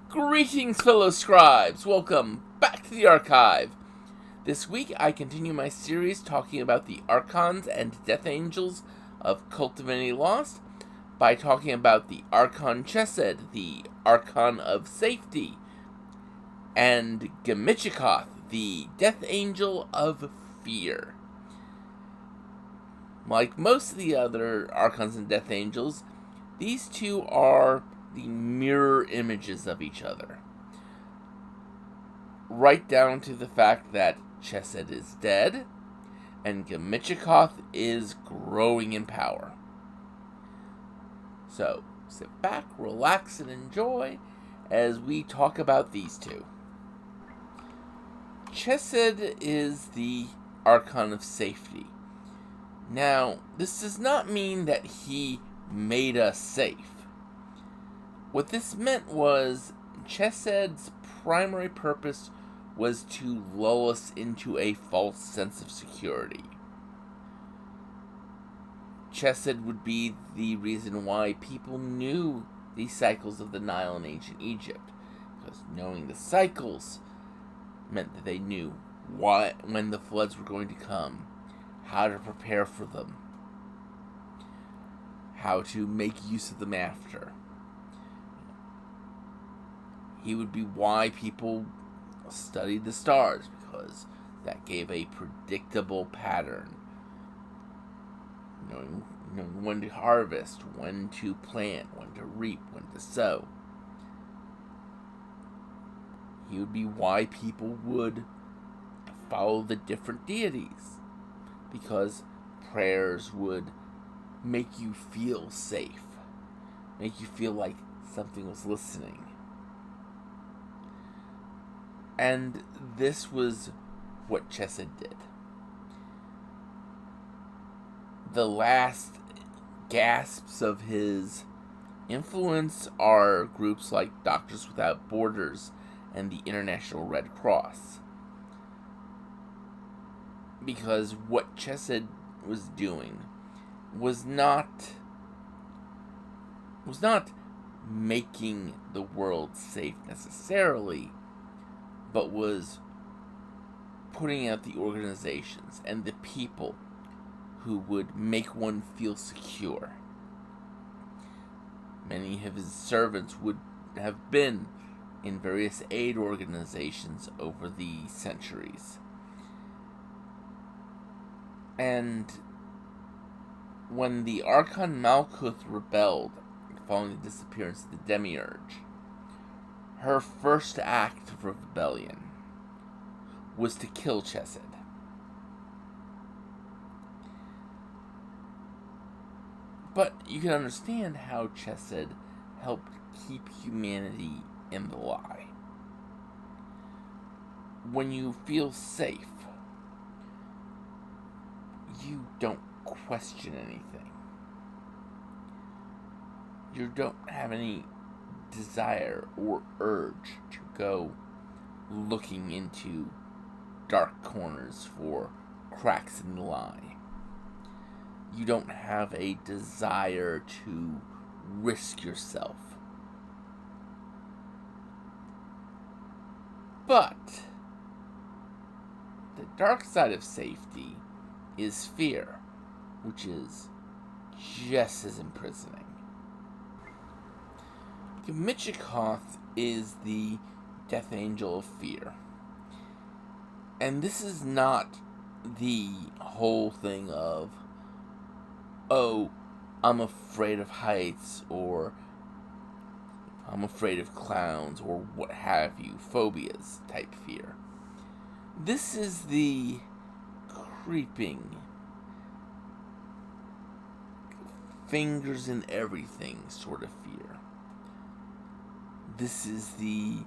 Greetings, fellow scribes! Welcome back to the archive. This week, I continue my series talking about the Archons and Death Angels of Kult Divinity Lost by talking about the Archon Chesed, the Archon of Safety, and Gamichicoth, the Death Angel of Fear. Like most of the other Archons and Death Angels, these two are the mirror images of each other. Right down to the fact that Chesed is dead, and Gamichicoth is growing in power. So, sit back, relax, and enjoy as we talk about these two. Chesed is the Archon of Safety. Now, this does not mean that he made us safe. What this meant was Chesed's primary purpose was to lull us into a false sense of security. Chesed would be the reason why people knew the cycles of the Nile in ancient Egypt, because knowing the cycles meant that they knew when the floods were going to come, how to prepare for them, how to make use of them after. He would be why people studied the stars, because that gave a predictable pattern. Knowing when to harvest, when to plant, when to reap, when to sow. He would be why people would follow the different deities, because prayers would make you feel safe, make you feel like something was listening. And this was what Chesed did. The last gasps of his influence are groups like Doctors Without Borders and the International Red Cross. Because what Chesed was doing was not making the world safe necessarily, but was putting out the organizations and the people who would make one feel secure. Many of his servants would have been in various aid organizations over the centuries. And when the Archon Malkuth rebelled following the disappearance of the Demiurge, her first act of rebellion was to kill Chesed. But you can understand how Chesed helped keep humanity in the lie. When you feel safe, you don't question anything. You don't have any desire or urge to go looking into dark corners for cracks in the lie. You don't have a desire to risk yourself. But the dark side of safety is fear, which is just as imprisoning. Gamichicoth is the Death Angel of Fear. And this is not the whole thing of, oh, I'm afraid of heights, or I'm afraid of clowns, or what have you, phobias type fear. This is the creeping, fingers in everything sort of fear. This is the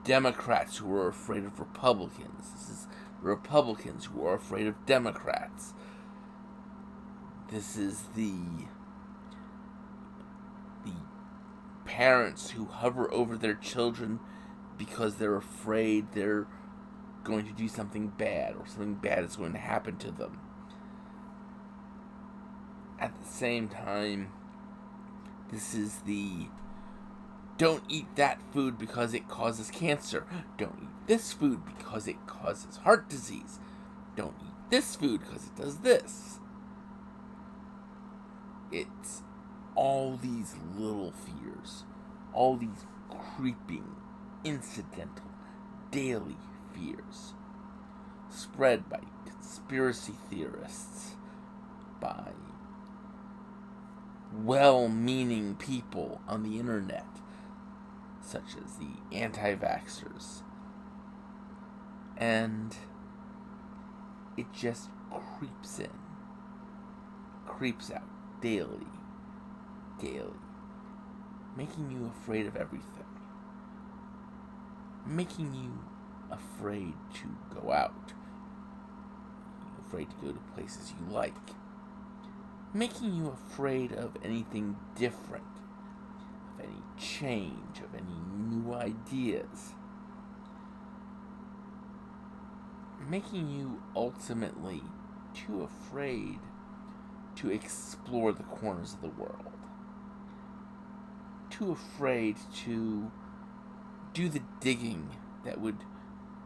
Democrats who are afraid of Republicans. This is Republicans who are afraid of Democrats. This is the parents who hover over their children because they're afraid they're going to do something bad, or something bad is going to happen to them. At the same time, This is the don't eat that food because it causes cancer. Don't eat this food because it causes heart disease. Don't eat this food because it does this. It's all these little fears, all these creeping, incidental, daily fears, spread by conspiracy theorists, by well-meaning people on the internet, such as the anti-vaxxers. And it just creeps in, creeps out daily, making you afraid of everything, making you afraid to go out, afraid to go to places you like, making you afraid of anything different, of any change, of any new ideas, making you ultimately too afraid to explore the corners of the world, too afraid to do the digging that would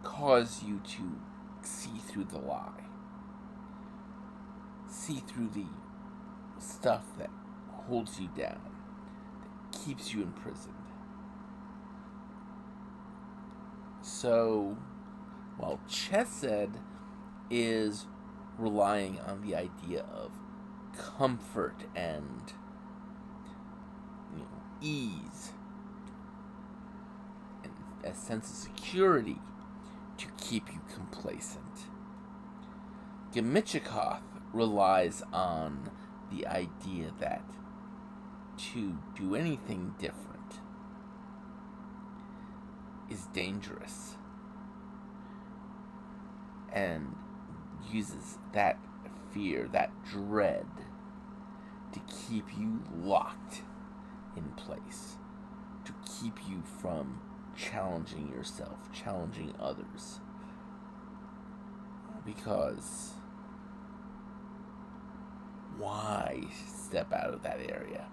cause you to see through the lie, see through the stuff that holds you down, that keeps you imprisoned. So, while Chesed is relying on the idea of comfort and ease and a sense of security to keep you complacent, Gamichicoth relies on the idea that to do anything different is dangerous, and uses that fear, that dread, to keep you locked in place, to keep you from challenging yourself, challenging others. Because why step out of that area?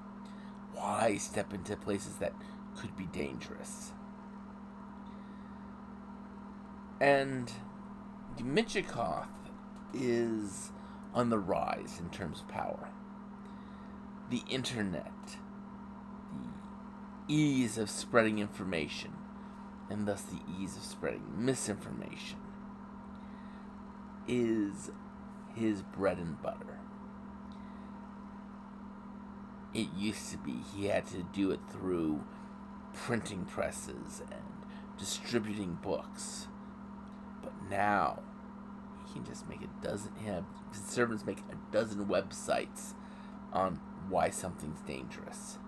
Why step into places that could be dangerous? And Gamichicoth is on the rise in terms of power. The internet, the ease of spreading information, and thus the ease of spreading misinformation, is his bread and butter. It used to be he had to do it through printing presses and distributing books. But now, he can just make conservatives make a dozen websites on why something's dangerous.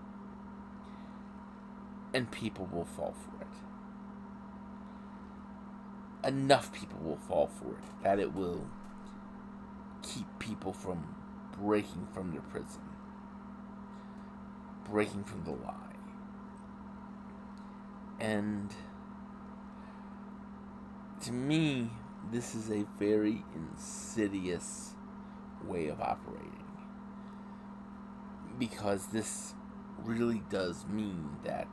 And people will fall for it. Enough people will fall for it that it will keep people from breaking from their prison, breaking from the lie. And to me, this is a very insidious way of operating, because this really does mean that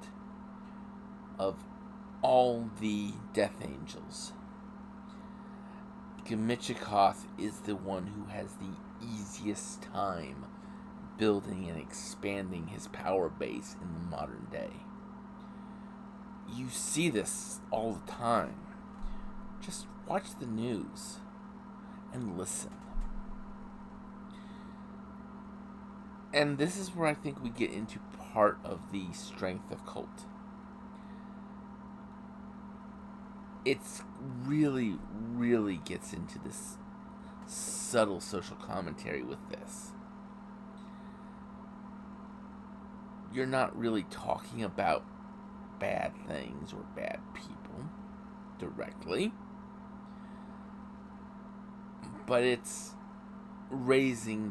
of all the Death Angels, Gamichicoth is the one who has the easiest time building and expanding his power base in the modern day. You see this all the time. Just watch the news and listen. And this is where I think we get into part of the strength of Kult. It's really, really gets into this subtle social commentary with this. You're not really talking about bad things or bad people directly, but it's raising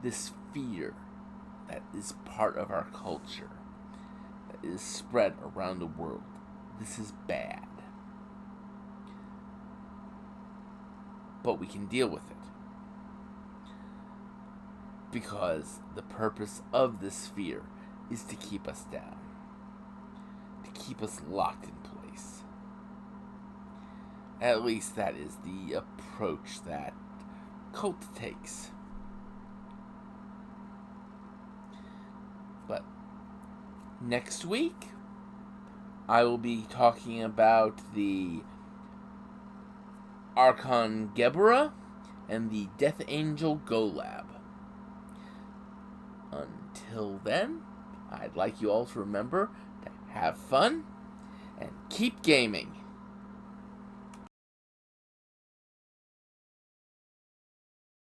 this fear that is part of our culture, that is spread around the world. This is bad, but we can deal with it. Because the purpose of this fear is to keep us down, to keep us locked in place. At least that is the approach that Kult takes. But next week, I will be talking about the Archon Gebra and the Death Angel Golab. Until then, I'd like you all to remember to have fun and keep gaming.